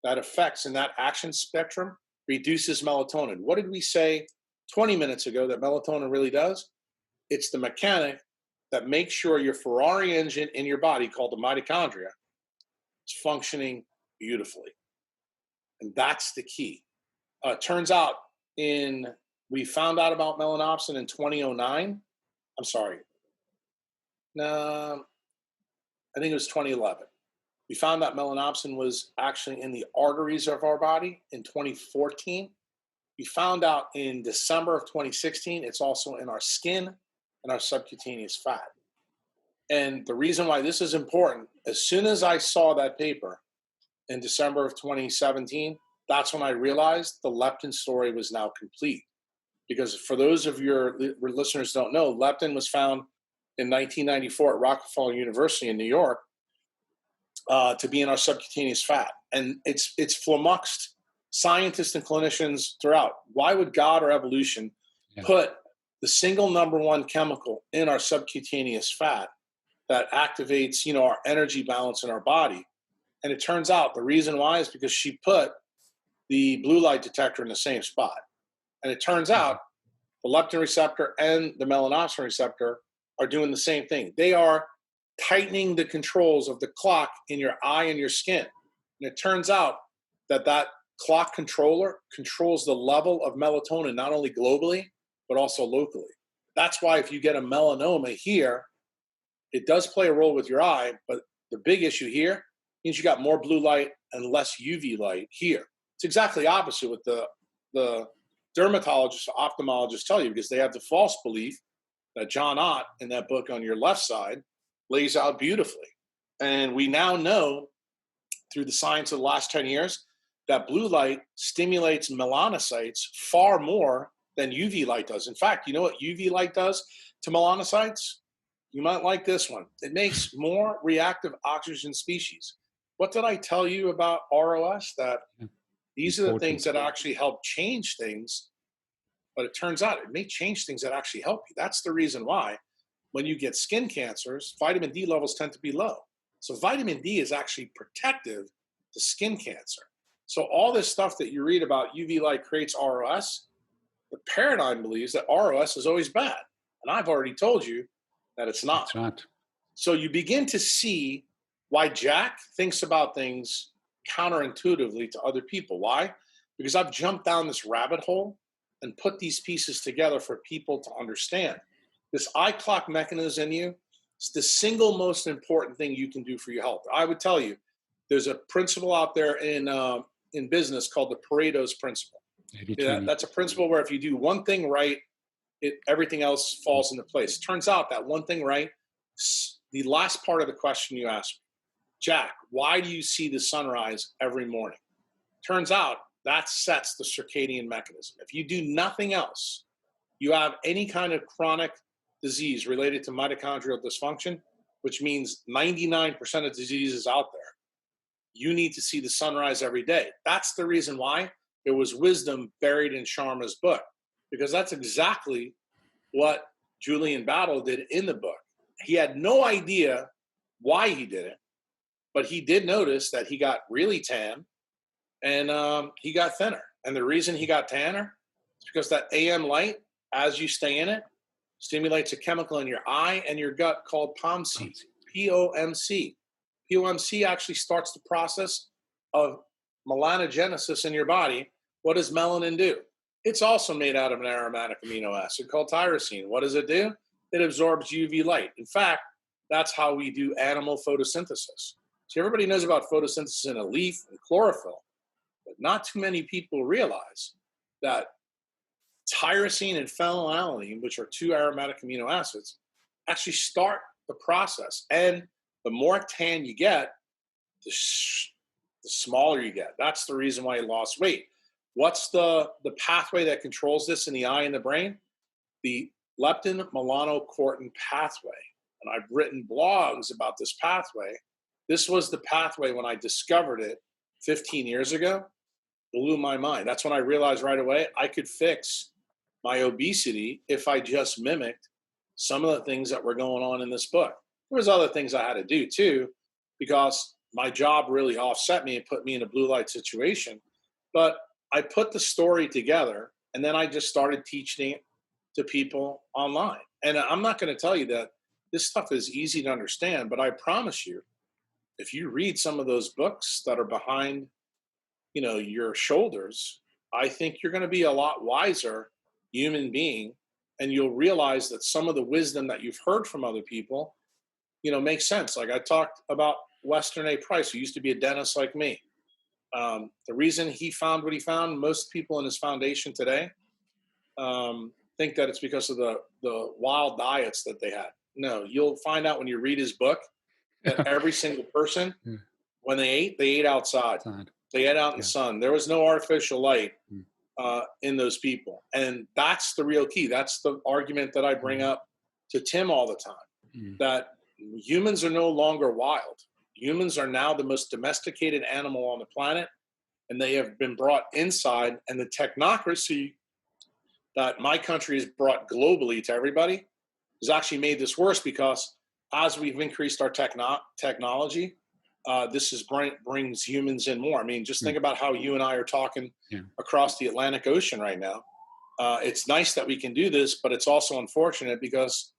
that affects in that action spectrum reduces melatonin. What did we say 20 minutes ago that melatonin really does? It's the mechanic that makes sure your Ferrari engine in your body, called the mitochondria, is functioning beautifully. And that's the key. Turns out we found out about melanopsin in 2009. I'm sorry. No, I think it was 2011. We found that melanopsin was actually in the arteries of our body in 2014. We found out in December of 2016, it's also in our skin and our subcutaneous fat. And the reason why this is important, as soon as I saw that paper in December of 2017, that's when I realized the leptin story was now complete. Because for those of your listeners who don't know, leptin was found in 1994 at Rockefeller University in New York to be in our subcutaneous fat. And it's flummoxed scientists and clinicians throughout. Why would God or evolution put the single number one chemical in our subcutaneous fat that activates, our energy balance in our body? And it turns out the reason why is because she put the blue light detector in the same spot. And it turns out the leptin receptor and the melanopsin receptor are doing the same thing. They are tightening the controls of the clock in your eye and your skin. And it turns out that clock controller controls the level of melatonin, not only globally, but also locally. That's why if you get a melanoma here, it does play a role with your eye, but the big issue here means you got more blue light and less UV light here. It's exactly opposite what the dermatologists, ophthalmologists tell you, because they have the false belief that John Ott in that book on your left side lays out beautifully. And we now know through the science of the last 10 years that blue light stimulates melanocytes far more than UV light does. In fact, you know what UV light does to melanocytes? You might like this one. It makes more reactive oxygen species. What did I tell you about ROS? That these are the things that actually help change things, but it turns out it may change things that actually help you. That's the reason why when you get skin cancers, vitamin D levels tend to be low. So vitamin D is actually protective to skin cancer. So all this stuff that you read about UV light creates ROS, the paradigm believes that ROS is always bad. And I've already told you that it's not. That's right. So you begin to see why Jack thinks about things counterintuitively to other people. Why? Because I've jumped down this rabbit hole and put these pieces together for people to understand. This I-clock mechanism in you is the single most important thing you can do for your health. I would tell you, there's a principle out there in business called the Pareto's principle. That's a principle where if you do one thing right, everything else falls into place. Turns out that one thing right, the last part of the question you asked me, Jack, why do you see the sunrise every morning? Turns out that sets the circadian mechanism. If you do nothing else, you have any kind of chronic disease related to mitochondrial dysfunction, which means 99% of diseases out there, you need to see the sunrise every day. That's the reason why there was wisdom buried in Sharma's book, because that's exactly what Julian Battle did in the book. He had no idea why he did it, but he did notice that he got really tan and he got thinner. And the reason he got tanner is because that AM light, as you stay in it, stimulates a chemical in your eye and your gut called POMC, P-O-M-C. POMC actually starts the process of melanogenesis in your body. What does melanin do? It's also made out of an aromatic amino acid called tyrosine. What does it do? It absorbs UV light. In fact, that's how we do animal photosynthesis. So everybody knows about photosynthesis in a leaf and chlorophyll, but not too many people realize that tyrosine and phenylalanine, which are two aromatic amino acids, actually start the process. And the more tan you get, the smaller you get. That's the reason why you lost weight. What's the pathway that controls this in the eye and the brain? The leptin melanocortin pathway. And I've written blogs about this pathway. This was the pathway when I discovered it 15 years ago. Blew my mind. That's when I realized right away I could fix my obesity if I just mimicked some of the things that were going on in this book. There was other things I had to do too, because my job really offset me and put me in a blue light situation. But I put the story together and then I just started teaching it to people online. And I'm not going to tell you that this stuff is easy to understand, but I promise you, if you read some of those books that are behind, your shoulders, I think you're going to be a lot wiser human being, and you'll realize that some of the wisdom that you've heard from other people, makes sense. Like I talked about Weston A. Price, who used to be a dentist like me. The reason he found what he found, most people in his foundation today think that it's because of the wild diets that they had. No, you'll find out when you read his book that every single person, when they ate outside. They ate out in the sun. There was no artificial light in those people. And that's the real key. That's the argument that I bring up to Tim all the time, that humans are no longer wild. Humans are now the most domesticated animal on the planet, and they have been brought inside. And the technocracy that my country has brought globally to everybody has actually made this worse, because as we've increased our technology, this brings humans in more. I mean, just think about how you and I are talking across the Atlantic Ocean right now. It's nice that we can do this, but it's also unfortunate because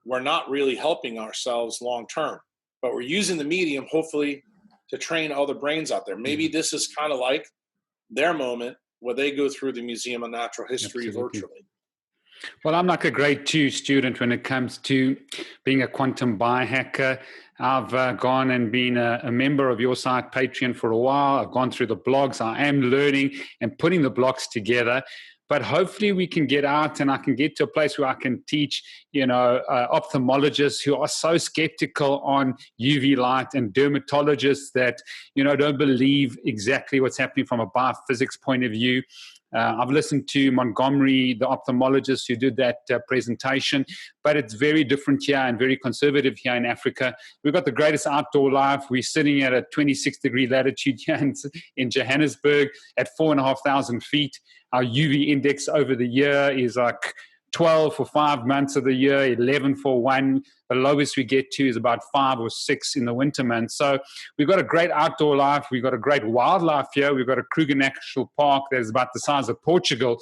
we're not really helping ourselves long term. But we're using the medium, hopefully, to train other brains out there. Maybe this is kind of like their moment where they go through the Museum of Natural History virtually. Well, I'm like a grade 2 student when it comes to being a quantum biohacker. I've gone and been a member of your site, Patreon, for a while. I've gone through the blogs. I am learning and putting the blogs together. But hopefully we can get out and I can get to a place where I can teach, ophthalmologists who are so skeptical on UV light, and dermatologists that, don't believe exactly what's happening from a biophysics point of view. I've listened to Montgomery, the ophthalmologist who did that presentation, but it's very different here and very conservative here in Africa. We've got the greatest outdoor life. We're sitting at a 26-degree latitude here in Johannesburg at 4,500 feet. Our UV index over the year is like 12 for 5 months of the year, 11 for one. The lowest we get to is about 5 or 6 in the winter months. So we've got a great outdoor life. We've got a great wildlife here. We've got a Kruger National Park that is about the size of Portugal.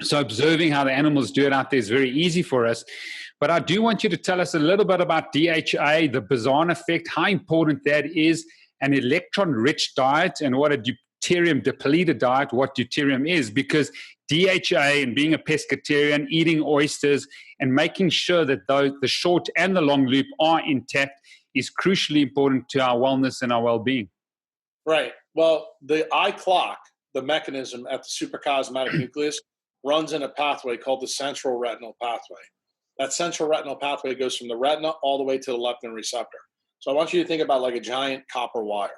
So observing how the animals do it out there is very easy for us. But I do want you to tell us a little bit about DHA, the boson effect, how important that is, an electron-rich diet, and what a deuterium-depleted diet, what deuterium is, because DHA and being a pescatarian, eating oysters, and making sure that the short and the long loop are intact is crucially important to our wellness and our well-being. Right. Well, the eye clock, the mechanism at the suprachiasmatic nucleus, runs in a pathway called the central retinal pathway. That central retinal pathway goes from the retina all the way to the leptin receptor. So I want you to think about like a giant copper wire.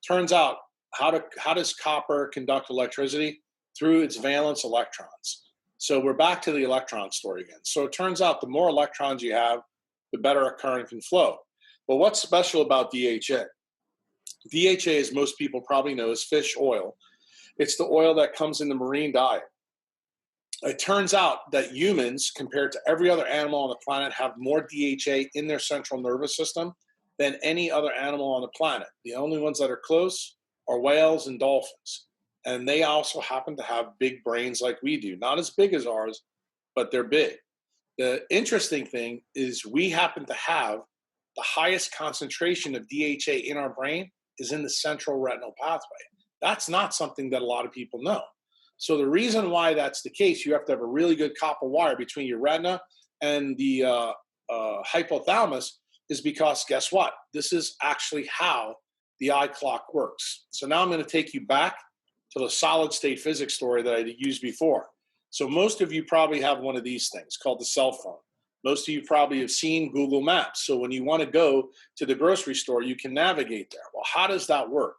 Turns out, how does copper conduct electricity? Through its valence electrons. So we're back to the electron story again. So it turns out the more electrons you have, the better a current can flow. But what's special about DHA? DHA, as most people probably know, is fish oil. It's the oil that comes in the marine diet. It turns out that humans, compared to every other animal on the planet, have more DHA in their central nervous system than any other animal on the planet. The only ones that are close are whales and dolphins. And they also happen to have big brains like we do. Not as big as ours, but they're big. The interesting thing is we happen to have the highest concentration of DHA in our brain is in the central retinal pathway. That's not something that a lot of people know. So the reason why that's the case, you have to have a really good copper wire between your retina and the hypothalamus, is because guess what? This is actually how the eye clock works. So now I'm going to take you back to the solid state physics story that I used before. So most of you probably have one of these things called the cell phone. Most of you probably have seen Google Maps. So when you want to go to the grocery store, you can navigate there. Well, how does that work?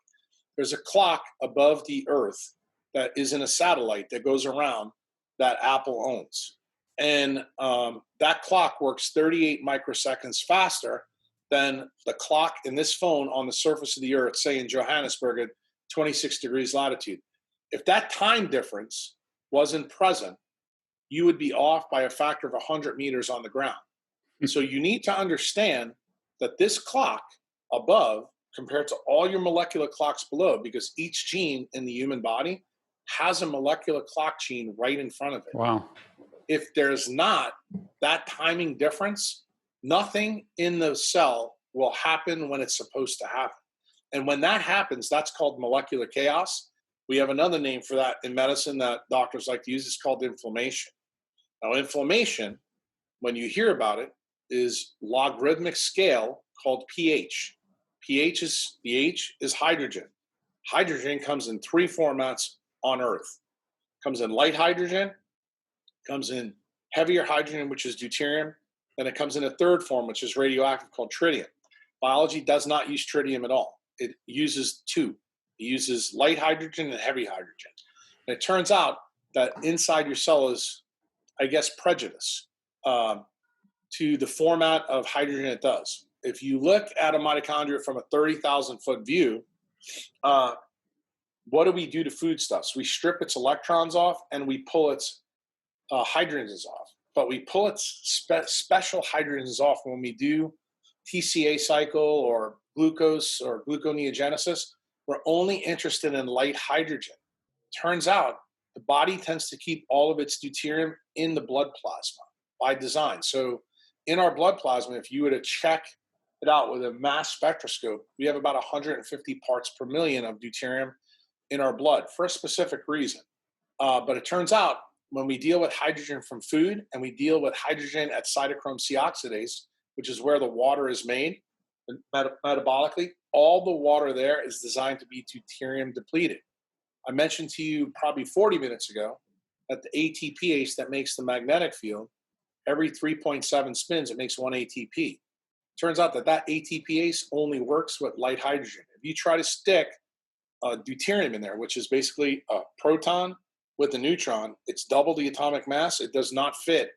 There's a clock above the earth that is in a satellite that goes around that Apple owns. And that clock works 38 microseconds faster than the clock in this phone on the surface of the earth, say in Johannesburg at 26 degrees latitude. If that time difference wasn't present, you would be off by a factor of 100 meters on the ground. So you need to understand that this clock above, compared to all your molecular clocks below, because each gene in the human body has a molecular clock gene right in front of it. Wow. If there's not that timing difference, nothing in the cell will happen when it's supposed to happen. And when that happens, that's called molecular chaos. We have another name for that in medicine that doctors like to use. It's called inflammation. Now, inflammation, when you hear about it, is logarithmic scale called pH. pH is hydrogen. Hydrogen comes in three formats on Earth. Comes in light hydrogen, comes in heavier hydrogen, which is deuterium, and it comes in a third form, which is radioactive, called tritium. Biology does not use tritium at all. It uses two. It uses light hydrogen and heavy hydrogen. And it turns out that inside your cell is, I guess, prejudice to the format of hydrogen it does. If you look at a mitochondria from a 30,000-foot view, what do we do to foodstuffs? We strip its electrons off and we pull its hydrogens off. But we pull its special hydrogens off when we do TCA cycle or glucose or gluconeogenesis. We're only interested in light hydrogen. Turns out the body tends to keep all of its deuterium in the blood plasma by design. So in our blood plasma, if you were to check it out with a mass spectroscope, we have about 150 parts per million of deuterium in our blood for a specific reason. But it turns out when we deal with hydrogen from food and we deal with hydrogen at cytochrome C oxidase, which is where the water is made metabolically, all the water there is designed to be deuterium depleted. I mentioned to you probably 40 minutes ago that the ATPase that makes the magnetic field, every 3.7 spins, it makes one ATP. Turns out that ATPase only works with light hydrogen. If you try to stick deuterium in there, which is basically a proton with a neutron, it's double the atomic mass. It does not fit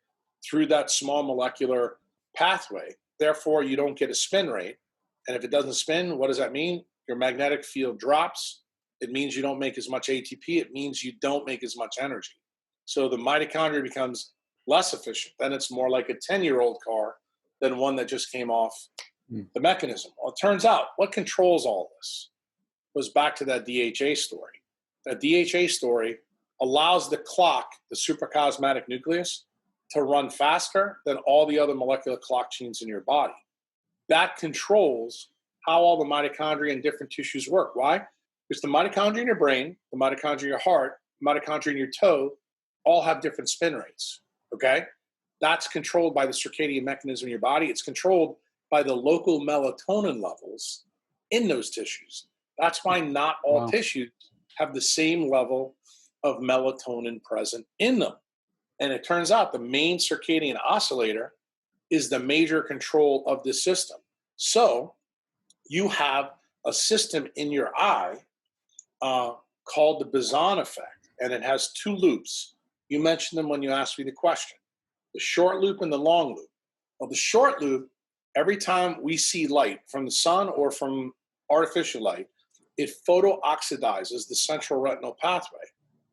through that small molecular pathway. Therefore, you don't get a spin rate. And if it doesn't spin, what does that mean? Your magnetic field drops. It means you don't make as much ATP. It means you don't make as much energy. So the mitochondria becomes less efficient. Then it's more like a 10-year-old car than one that just came off the mechanism. Well, it turns out what controls all this goes back to that DHA story. That DHA story allows the clock, the supracosmatic nucleus, to run faster than all the other molecular clock genes in your body. That controls how all the mitochondria in different tissues work. Why? Because the mitochondria in your brain, the mitochondria in your heart, the mitochondria in your toe, all have different spin rates, okay? That's controlled by the circadian mechanism in your body. It's controlled by the local melatonin levels in those tissues. That's why not all tissues have the same level of melatonin present in them. And it turns out the main circadian oscillator is the major control of this system. So you have a system in your eye called the boson effect, and it has two loops. You mentioned them when you asked me the question, the short loop and the long loop. Well, the short loop, every time we see light from the sun or from artificial light, it photooxidizes the central retinal pathway,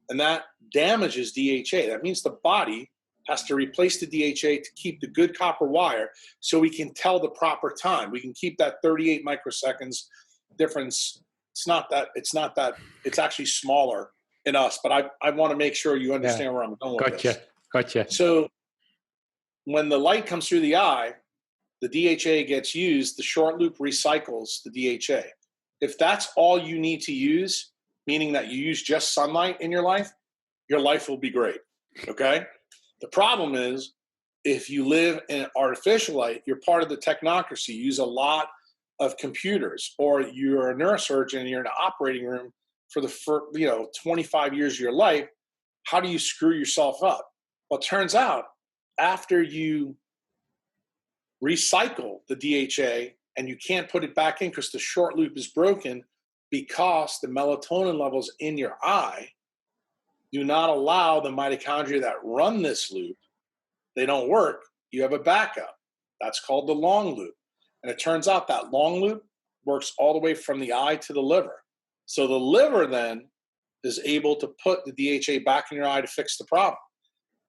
and that damages DHA. That means the body has to replace the DHA to keep the good copper wire so we can tell the proper time. We can keep that 38 microseconds difference. It's actually smaller in us, but I want to make sure you understand where I'm going with this. Gotcha. So when the light comes through the eye, the DHA gets used, the short loop recycles the DHA. If that's all you need to use, meaning that you use just sunlight in your life will be great, okay? The problem is, if you live in artificial light, you're part of the technocracy, you use a lot of computers, or you're a neurosurgeon and you're in an operating room for the first, 25 years of your life, how do you screw yourself up? Well, it turns out after you recycle the DHA and you can't put it back in because the short loop is broken, because the melatonin levels in your eye do not allow the mitochondria that run this loop, they don't work, you have a backup. That's called the long loop. And it turns out that long loop works all the way from the eye to the liver. So the liver then is able to put the DHA back in your eye to fix the problem.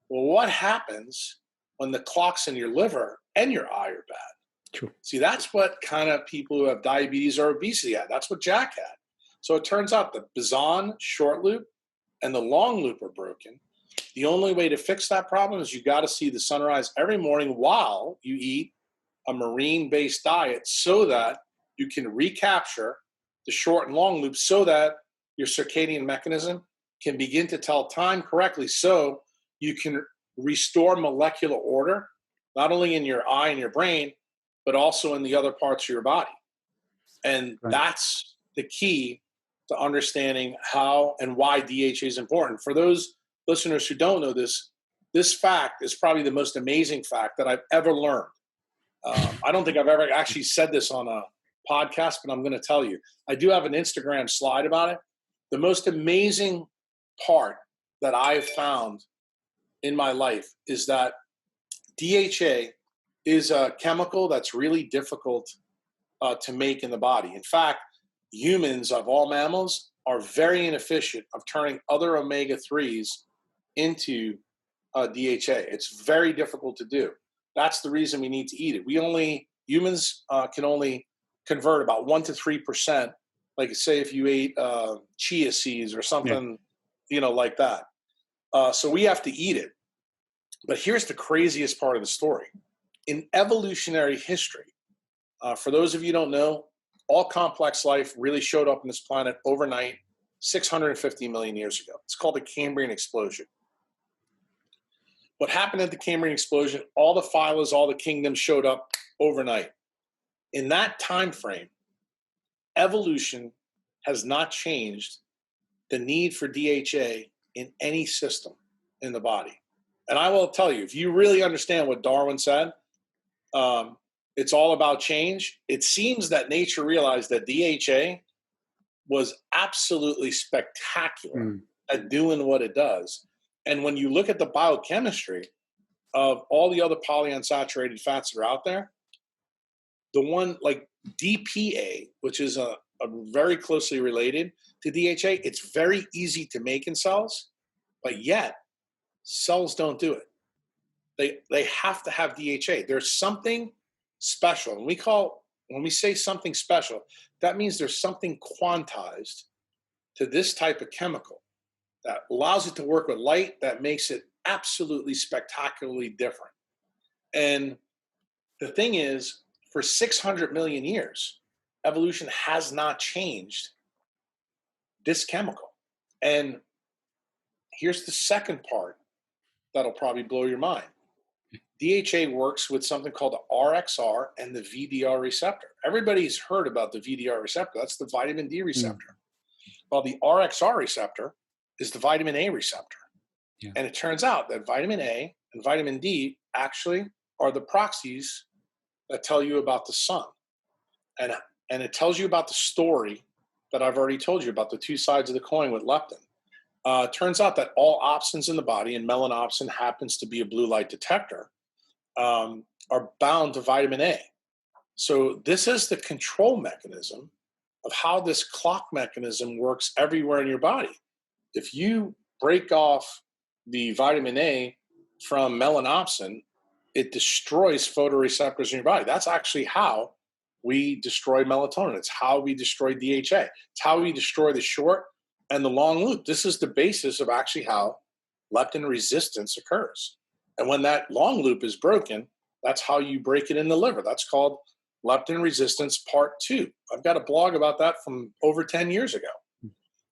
Well, what happens when the clocks in your liver and your eye are bad? True. See, that's what kind of people who have diabetes or obesity had. That's what Jack had. So it turns out the boson short loop and the long loop are broken. The only way to fix that problem is you got to see the sunrise every morning while you eat a marine-based diet, so that you can recapture the short and long loop, so that your circadian mechanism can begin to tell time correctly, so you can restore molecular order, not only in your eye and your brain, but also in the other parts of your body. And that's the key to understanding how and why DHA is important. For those listeners who don't know this, this fact is probably the most amazing fact that I've ever learned. I don't think I've ever actually said this on a podcast, but I'm going to tell you. I do have an Instagram slide about it. The most amazing part that I've found in my life is that DHA is a chemical that's really difficult to make in the body. In fact, humans of all mammals are very inefficient of turning other omega-3s into DHA. It's very difficult to do. That's the reason we need to eat it. Humans can only convert about 1 to 3%. Like say if you ate chia seeds or something, like that. So we have to eat it. But here's the craziest part of the story. In evolutionary history, for those of you who don't know, all complex life really showed up on this planet overnight 650 million years ago. It's called the Cambrian explosion. What happened at the Cambrian explosion, all the phylas, all the kingdoms showed up overnight. In that time frame, evolution has not changed the need for DHA in any system in the body. And I will tell you, if you really understand what Darwin said, it's all about change. It seems that nature realized that DHA was absolutely spectacular at doing what it does. And when you look at the biochemistry of all the other polyunsaturated fats that are out there, the one like DPA, which is a very closely related to DHA, it's very easy to make in cells, but yet cells don't do it. They have to have DHA. There's something special. And when we say something special, that means there's something quantized to this type of chemical that allows it to work with light, that makes it absolutely spectacularly different. And the thing is, for 600 million years, evolution has not changed this chemical. And here's the second part that'll probably blow your mind. DHA works with something called the RXR and the VDR receptor. Everybody's heard about the VDR receptor. That's the vitamin D receptor. Well, the RXR receptor is the vitamin A receptor. Yeah. And it turns out that vitamin A and vitamin D actually are the proxies that tell you about the sun. And it tells you about the story that I've already told you about, the two sides of the coin with leptin. Turns out that all opsins in the body, and melanopsin happens to be a blue light detector, are bound to vitamin A. So this is the control mechanism of how this clock mechanism works everywhere in your body. If you break off the vitamin A from melanopsin, it destroys photoreceptors in your body. That's actually how we destroy melatonin. It's how we destroy DHA. It's how we destroy the short and the long loop. This is the basis of actually how leptin resistance occurs. And when that long loop is broken, that's how you break it in the liver. That's called leptin resistance part 2. I've got a blog about that from over 10 years ago.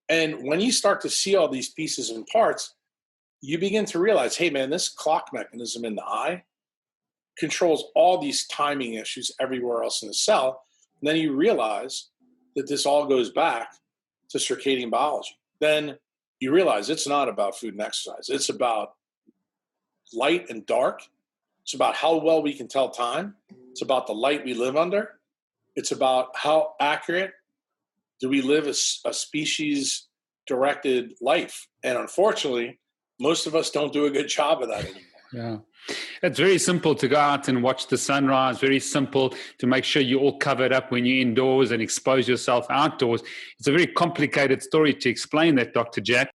And when you start to see all these pieces and parts, you begin to realize, hey man, this clock mechanism in the eye controls all these timing issues everywhere else in the cell. And then you realize that this all goes back to circadian biology. Then you realize it's not about food and exercise. It's about light and dark. It's about how well we can tell time. It's about the light we live under. It's about how accurate do we live a species-directed life. And unfortunately, most of us don't do a good job of that anymore. Yeah. It's very simple to go out and watch the sunrise, very simple to make sure you're all covered up when you're indoors and expose yourself outdoors. It's a very complicated story to explain that, Dr. Jack.